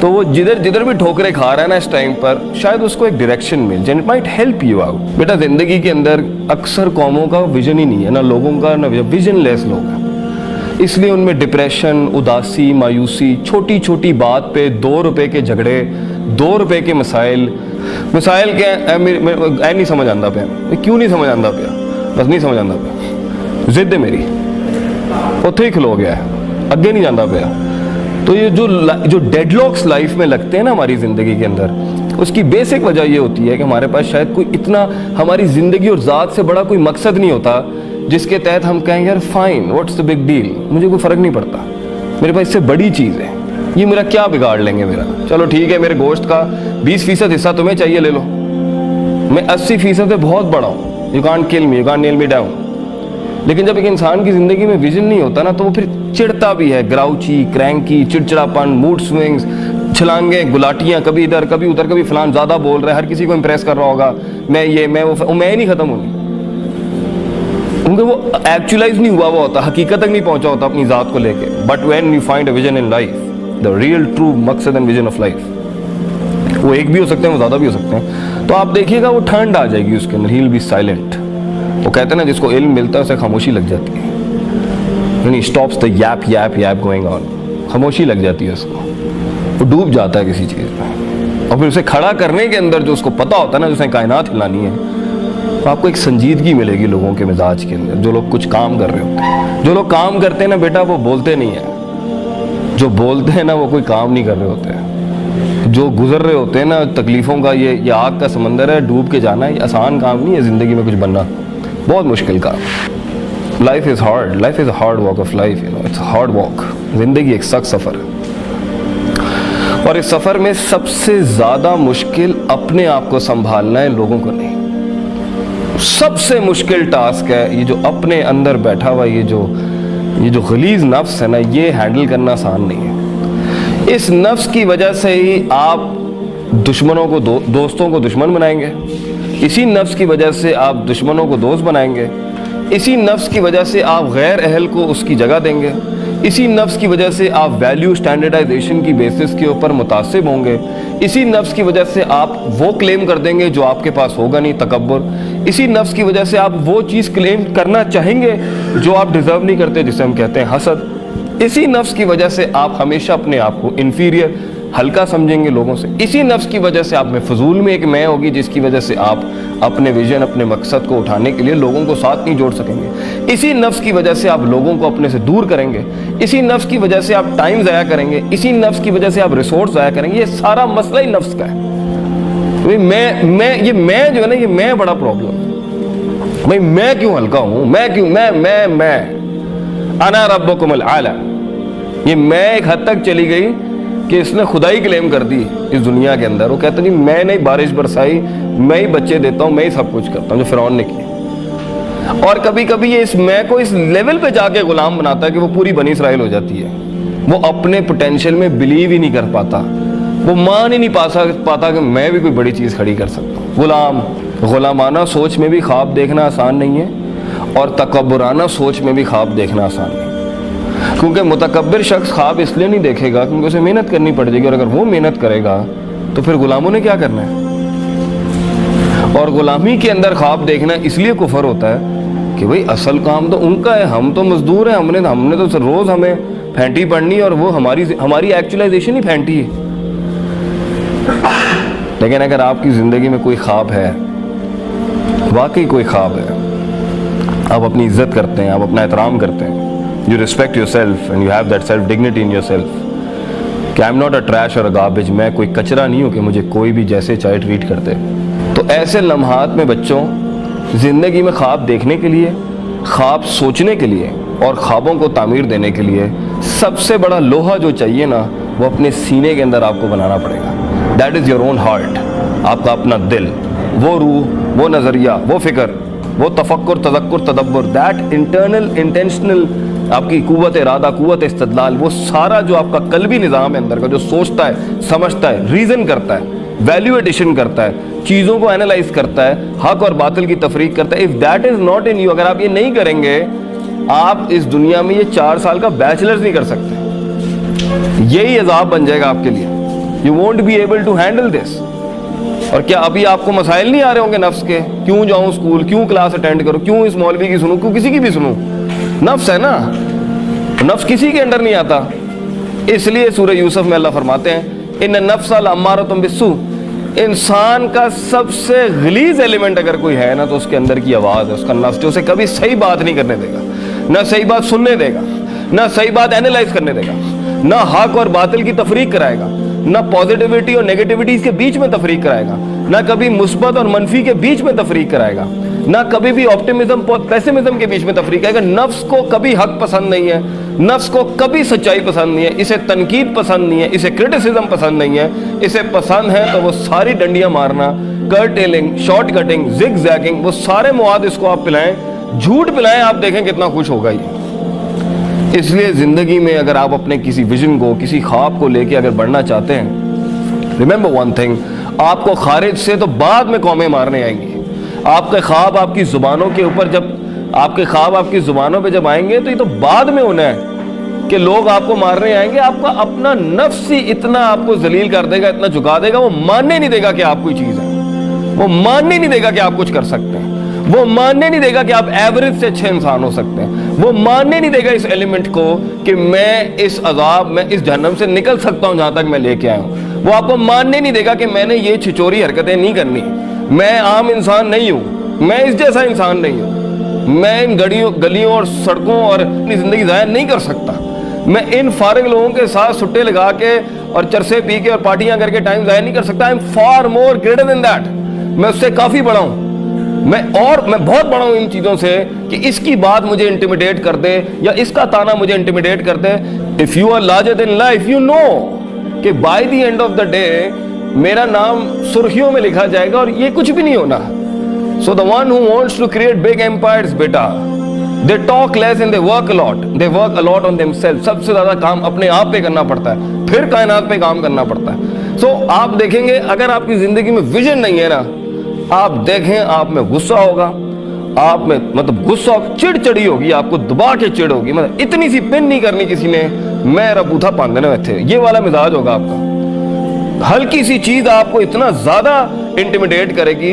تو وہ جدھر بھی ٹھوکریں کھا رہا ہے نا اس ٹائم پر, شاید اس کو ایک ڈائریکشن مل جائے, it might help you out. بیٹا زندگی کے اندر اکثر قوموں کا ویژن ہی نہیں ہے, نہ لوگوں کا, نہ ویژن لیس لوگ ہیں. اس لیے ان میں ڈپریشن, اداسی, مایوسی, چھوٹی چھوٹی بات پہ 2 روپے کے جھگڑے, 2 روپے کے مسائل کیا اے نہیں سمجھ آتا پیا, کیوں نہیں سمجھ آتا پیا, بس نہیں سمجھ آتا پیا, ضد ہے میری, اتھے ہی کھلو گیا ہے, اگے نہیں جانا پیا. تو یہ جو ڈیڈ لاکس لائف میں لگتے ہیں نا ہماری زندگی کے اندر, اس کی بیسک وجہ یہ ہوتی ہے کہ ہمارے پاس شاید کوئی اتنا ہماری زندگی اور ذات سے بڑا کوئی مقصد نہیں ہوتا جس کے تحت ہم کہیں یار fine, what's the big deal, مجھے کوئی فرق نہیں پڑتا, میرے پاس اس سے بڑی چیز ہے, یہ میرا کیا بگاڑ لیں گے میرا, چلو ٹھیک ہے میرے گوشت کا 20% حصہ تمہیں چاہیے لے لو, میں 80% پہ بہت بڑا ہوں, you can't kill me, you can't nail me down. لیکن جب ایک انسان کی زندگی میں ویژن نہیں ہوتا نا, تو وہ پھر چڑھتا بھی ہے, گراؤچی, کرینکی, چڑچڑاپن, موڈ سوئنگز, چھلانگیں, گلاٹیاں, کبھی ادھر کبھی ادھر, کبھی فلان زیادہ بول رہا ہے, ہر کسی کو امپریس کر رہا ہوگا, میں یہ میں وہ, میں نہیں ختم ہوں گی, کیونکہ وہ ایکچولائز نہیں ہوا ہوا ہوتا, حقیقت تک نہیں پہنچا ہوتا اپنی ذات کو لے کے. But when you find a vision in life, the real true مقصد اینڈ ویژن آف لائف, وہ ایک بھی ہو سکتے ہیں, وہ زیادہ بھی ہو سکتے ہیں, تو آپ دیکھیے گا وہ ٹھنڈ آ جائے گی اس کے اندر, ہی ول بی سائلنٹ. وہ کہتے ہیں نا جس کو علم ملتا ہے اسے خاموشی لگ جاتی ہے, یعنی stops the yep yep yep going on, خاموشی لگ جاتی ہے اس کو, وہ ڈوب جاتا ہے کسی چیز میں, اور پھر اسے کھڑا کرنے کے اندر جو اس کو پتا ہوتا ہے نا, جسے کائنات ہلانی ہے, تو آپ کو ایک سنجیدگی ملے گی لوگوں کے مزاج کے اندر. جو لوگ کچھ کام کر رہے ہوتے ہیں, جو لوگ کام کرتے ہیں نا بیٹا, وہ بولتے نہیں ہیں, جو بولتے ہیں نا وہ کوئی کام نہیں کر رہے ہوتے ہیں. جو گزر رہے ہوتے ہیں نا تکلیفوں کا, یہ آگ کا سمندر ہے, ڈوب کے جانا, یہ آسان کام نہیں ہے زندگی میں کچھ بننا, بہت مشکل کام. Life is hard, life is a hard walk of life, you know, it's hard walk. زندگی ایک سخت سفر ہے, اور اس سفر میں سب سے زیادہ مشکل اپنے آپ کو سنبھالنا ہے, لوگوں کو نہیں. سب سے مشکل ٹاسک ہے یہ جو اپنے اندر بیٹھا ہوا یہ جو غلیظ نفس ہے نا, یہ ہینڈل کرنا آسان نہیں ہے. اس نفس کی وجہ سے ہی آپ دشمنوں کو دوستوں کو دشمن بنائیں گے, اسی نفس کی وجہ سے آپ دشمنوں کو دوست بنائیں گے, اسی نفس کی وجہ سے آپ غیر اہل کو اس کی جگہ دیں گے, اسی نفس کی وجہ سے آپ ویلیو اسٹینڈرڈائزیشن کی بیسس کے اوپر متعصب ہوں گے, اسی نفس کی وجہ سے آپ وہ کلیم کر دیں گے جو آپ کے پاس ہوگا نہیں, تکبر. اسی نفس کی وجہ سے آپ وہ چیز کلیم کرنا چاہیں گے جو آپ ڈیزرو نہیں کرتے, جسے ہم کہتے ہیں حسد. اسی نفس کی وجہ سے آپ ہمیشہ اپنے آپ کو انفیریئر, ہلکا سمجھیں گے لوگوں سے. اسی نفس کی وجہ سے آپ میں فضول میں ایک میں ہوگی, جس کی وجہ سے آپ اپنے ویژن, اپنے مقصد کو اٹھانے کے لیے لوگوں کو ساتھ نہیں جوڑ سکیں گے. اسی نفس کی وجہ سے آپ لوگوں کو اپنے سے دور کریں گے, اسی نفس کی وجہ سے آپ ٹائم ضائع کریں گے, اسی نفس کی وجہ سے آپ ریسورس ضائع کریں گے. یہ سارا مسئلہ ہی نفس کا ہے. یہ میں جو ہے نا, یہ میں بڑا پرابلم. بھائی میں کیوں ہلکا ہوں, میں انا ربکم الاعلی, یہ میں ایک حد تک چلی گئی کہ اس نے خدائی کلیم کر دی اس دنیا کے اندر. وہ کہتا نہیں میں نے بارش برسائی, میں ہی بچے دیتا ہوں, میں ہی سب کچھ کرتا ہوں, جو فرعون نے کیا. اور کبھی کبھی یہ اس میں کو اس لیول پہ جا کے غلام بناتا ہے کہ وہ پوری بنی اسرائیل ہو جاتی ہے. وہ اپنے پوٹینشیل میں بلیو ہی نہیں کر پاتا, وہ مان ہی نہیں پاتا کہ میں بھی کوئی بڑی چیز کھڑی کر سکتا ہوں. غلامانہ سوچ میں بھی خواب دیکھنا آسان نہیں ہے, اور تکبرانہ سوچ میں بھی خواب دیکھنا آسان نہیں. کیونکہ متکبر شخص خواب اس لیے نہیں دیکھے گا کیونکہ اسے محنت کرنی پڑے گی, اور اگر وہ محنت کرے گا تو پھر غلاموں نے کیا کرنا ہے. اور غلامی کے اندر خواب دیکھنا اس لیے کفر ہوتا ہے کہ بھئی اصل کام تو ان کا ہے, ہم تو مزدور ہیں, ہم نے تو روز ہمیں پھینٹی پڑھنی, اور وہ ہماری ایکچولائزیشن ہی پھینٹی ہے. لیکن اگر آپ کی زندگی میں کوئی خواب ہے, واقعی کوئی خواب ہے, آپ اپنی عزت کرتے ہیں, آپ اپنا احترام کرتے ہیں, you respect yourself and you have that self dignity in yourself, کہ I am not a trash or a garbage, میں کوئی کچرا نہیں ہوں کہ مجھے کوئی بھی جیسے چاہے ٹریٹ کرتے. تو ایسے لمحات میں بچوں, زندگی میں خواب دیکھنے کے لیے, خواب سوچنے کے لیے, اور خوابوں کو تعمیر دینے کے لیے سب سے بڑا لوہا جو چاہیے نا, وہ اپنے سینے کے اندر آپ کو بنانا پڑے گا. That is your own heart, آپ کا اپنا دل, وہ روح, وہ نظریہ, وہ فکر, وہ تفکر, تذکر, تدبر, دیٹ انٹرنل انٹینشنل آپ کی قوت ارادہ, قوت استدلال, وہ سارا جو آپ کا قلبی نظام ہے اندر کا, جو سوچتا ہے, سمجھتا ہے, ریزن کرتا ہے, ویلیو ایڈیشن کرتا ہے, چیزوں کو اینالائز کرتا ہے, حق اور باطل کی تفریق کرتا ہے. if that is not in you, اگر آپ یہ نہیں کریں گے, آپ اس دنیا میں یہ 4 سال کا بیچلرز نہیں کر سکتے. یہی عذاب بن جائے گا آپ کے لیے. You won't be able to handle this. اور کیا ابھی آپ کو مسائل نہیں آ رہے ہوں گے نفس کے؟ کیوں جاؤں اسکول، کیوں کلاس اٹینڈ کروں، کیوں اس مولوی کی سنوں، کیوں کسی کی بھی سنوں؟ نفس ہے نا، نفس کسی کے انڈر نہیں آتا. اس لیے سورہ یوسف میں اللہ فرماتے ہیں ان النفس لامارۃ بالسوء، انسان کا سب سے غلیظ ایلیمنٹ اگر کوئی ہے نا تو اس کے اندر کی آواز ہے، اس کا نفس، جو اسے کبھی صحیح بات نہیں کرنے دے گا، نہ صحیح بات سننے دے گا، نہ صحیح بات اینالائز کرنے دے گا، نہ حق اور باطل کی تفریق کرائے گا، نہ پازیٹیوٹی اور نیگیٹیوٹی کے بیچ میں تفریق کرائے گا، نہ کبھی مثبت اور منفی کے بیچ میں تفریق کرائے گا، نہ کبھی بھی آپٹیمزم پیسمزم کے بیچ میں تفریق کرے گا. نفس کو کبھی حق پسند نہیں ہے، نفس کو کبھی سچائی پسند نہیں ہے، اسے تنقید پسند نہیں ہے، اسے کرٹیسزم پسند نہیں ہے. اسے پسند ہے تو وہ ساری ڈنڈیاں مارنا، کرٹیلنگ، شارٹ کٹنگ، زگ زیگنگ، وہ سارے مواد اس کو آپ پلائیں، جھوٹ پلائیں، آپ دیکھیں کتنا خوش ہوگا یہ. اس لیے زندگی میں اگر آپ اپنے کسی ویژن کو، کسی خواب کو لے کے اگر بڑھنا چاہتے ہیں، ریممبر ون تھنگ، آپ کو خارج سے تو بعد میں قومیں مارنے آئیں گی. آپ کے خواب آپ کی زبانوں کے اوپر جب آپ کے خواب آپ کی زبانوں پہ جب آئیں گے تو یہ تو بعد میں ہونا ہے کہ لوگ آپ کو مارنے آئیں گے. آپ کا اپنا نفس ہی اتنا آپ کو ذلیل کر دے گا، اتنا جھکا دے گا، وہ ماننے نہیں دے گا کہ آپ کوئی چیز ہے، وہ ماننے نہیں دے گا کہ آپ کچھ کر سکتے ہیں، وہ ماننے نہیں دے گا کہ آپ ایوریج سے اچھے انسان ہو سکتے ہیں، وہ ماننے نہیں دے گا اس ایلیمنٹ کو کہ میں اس عذاب، میں اس جہنم سے نکل سکتا ہوں جہاں تک میں لے کے آیا ہوں. وہ آپ کو ماننے نہیں دے گا کہ میں نے یہ چھچوری حرکتیں نہیں کرنی، میں عام انسان نہیں ہوں، میں اس جیسا انسان نہیں ہوں، میں ان گلیوں اور سڑکوں اور اپنی زندگی ضائع نہیں کر سکتا، میں ان فارغ لوگوں کے ساتھ سٹے لگا کے اور چرسے پی کے اور پارٹیاں کر کے ٹائم ضائع نہیں کر سکتا. I am for more greater than that, میں اس سے کافی بڑا ہوں، میں بہت بڑا ہوں ان چیزوں سے کہ اس کی بات مجھے انٹیمیڈیٹ کر دے یا اس کا تانا مجھے انٹیمیڈیٹ کر دے. If you are larger than life, you know کہ by the end of the day میرا نام سرخیوں میں لکھا جائے گا اور یہ کچھ بھی نہیں ہونا. So the one who wants to create big empires, beta, they talk less and they work a lot. They work a lot on themselves. سب سے زیادہ کام اپنے آپ پہ کرنا پڑتا ہے، پھر کائنات پہ کام کرنا پڑتا ہے. So آپ دیکھیں گے اگر آپ کی زندگی میں ویژن نہیں ہے نا، آپ دیکھیں آپ میں غصہ ہوگا، آپ میں غصہ، چڑی ہوگی، آپ کو دبا کے چڑ ہوگی، اتنی سی پن نہیں کرنی کسی نے، میں ربوتھا پاندنے میں تھے، یہ والا مزاج ہوگا آپ کا. ہلکی سی چیز آپ کو اتنا زیادہ انٹیمیڈیٹ کرے گی،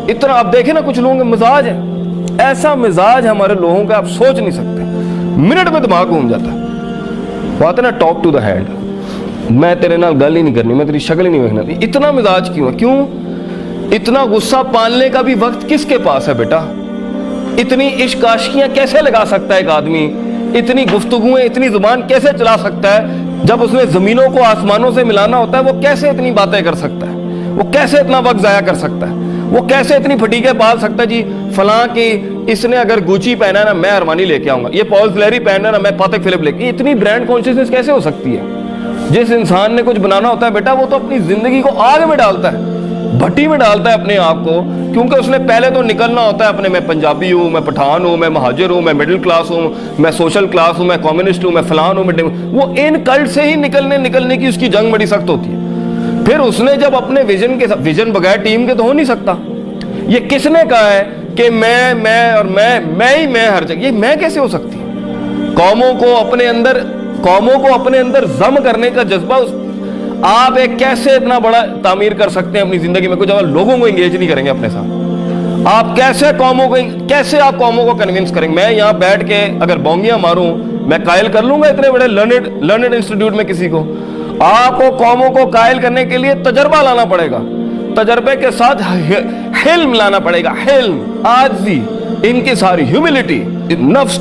اتنا. آپ دیکھیں نا کچھ لوگوں کے مزاج ہے، ایسا مزاج ہمارے لوگوں کا آپ سوچ نہیں سکتے، منٹ میں دماغ گھوم جاتا ہے. بات ہے نا ٹاک ٹو دا ہینڈ، میں تیرے نال گل ہی نہیں کرنی، میں تیری شکل ہی نہیں دیکھنا. اتنا مزاج کیوں ہے؟ کیوں اتنا غصہ پالنے کا بھی وقت کس کے پاس ہے بیٹا؟ اتنی عشق عاشقیاں کیسے لگا سکتا ہے ایک آدمی؟ اتنی گفتگویں، اتنی زبان کیسے چلا سکتا ہے؟ جب اس نے زمینوں کو آسمانوں سے ملانا ہوتا ہے، وہ کیسے اتنی باتیں کر سکتا ہے؟ وہ کیسے اتنا وقت ضائع کر سکتا ہے؟ وہ کیسے اتنی پھٹیکیں پال سکتا ہے؟ جی فلاں کی اس نے اگر گوچی پہنا ہے نا، میں ارمانی لے کے آؤں گا، یہ پال فلیری پہنا ہے نا، میں پاتک فلپ لے کے. اتنی برانڈ کانشیسنس کیسے ہو سکتی ہے؟ جس انسان نے کچھ بنانا ہوتا ہے بیٹا، وہ تو اپنی زندگی کو آگ میں ڈالتا ہے، بھٹی میں ڈالتا ہے اپنے آپ کو، کیونکہ اس نے پہلے تو نکلنا ہوتا ہے اپنے، میں پنجابی ہوں، میں پٹھان ہوں، میں مہاجر ہوں، میں مڈل کلاس ہوں، میں سوشل کلاس ہوں، میں کمیونسٹ ہوں، میں فلان ہوں، وہ ان کلٹ سے ہی نکلنے کی اس کی جنگ بڑی سخت ہوتی ہے. پھر اس نے جب اپنے ویژن بغیر ٹیم کے تو ہو نہیں سکتا. یہ کس نے کہا ہے کہ میں ہر جگہ؟ یہ میں کیسے ہو سکتی؟ قوموں کو اپنے اندر ضم کرنے کا جذبہ آپ ایک کیسے اتنا بڑا تعمیر کر سکتے ہیں اپنی زندگی میں؟ کچھ اگر لوگوں کو انگیج نہیں کریں گے اپنے ساتھ، آپ کیسے آپ قوموں کو کنونس کریں گے؟ میں یہاں بیٹھ کے اگر بونگیاں ماروں، میں قائل کر لوں گا اتنے بڑے لرنڈ انسٹیٹیوٹ میں کسی کو؟ آپ کو قوموں کو قائل کرنے کے لیے تجربہ لانا پڑے گا، تجربے کے ساتھ حلم لانا پڑے گا، حلم، عاجزی، ان کی ساری ہیوملٹی، نفس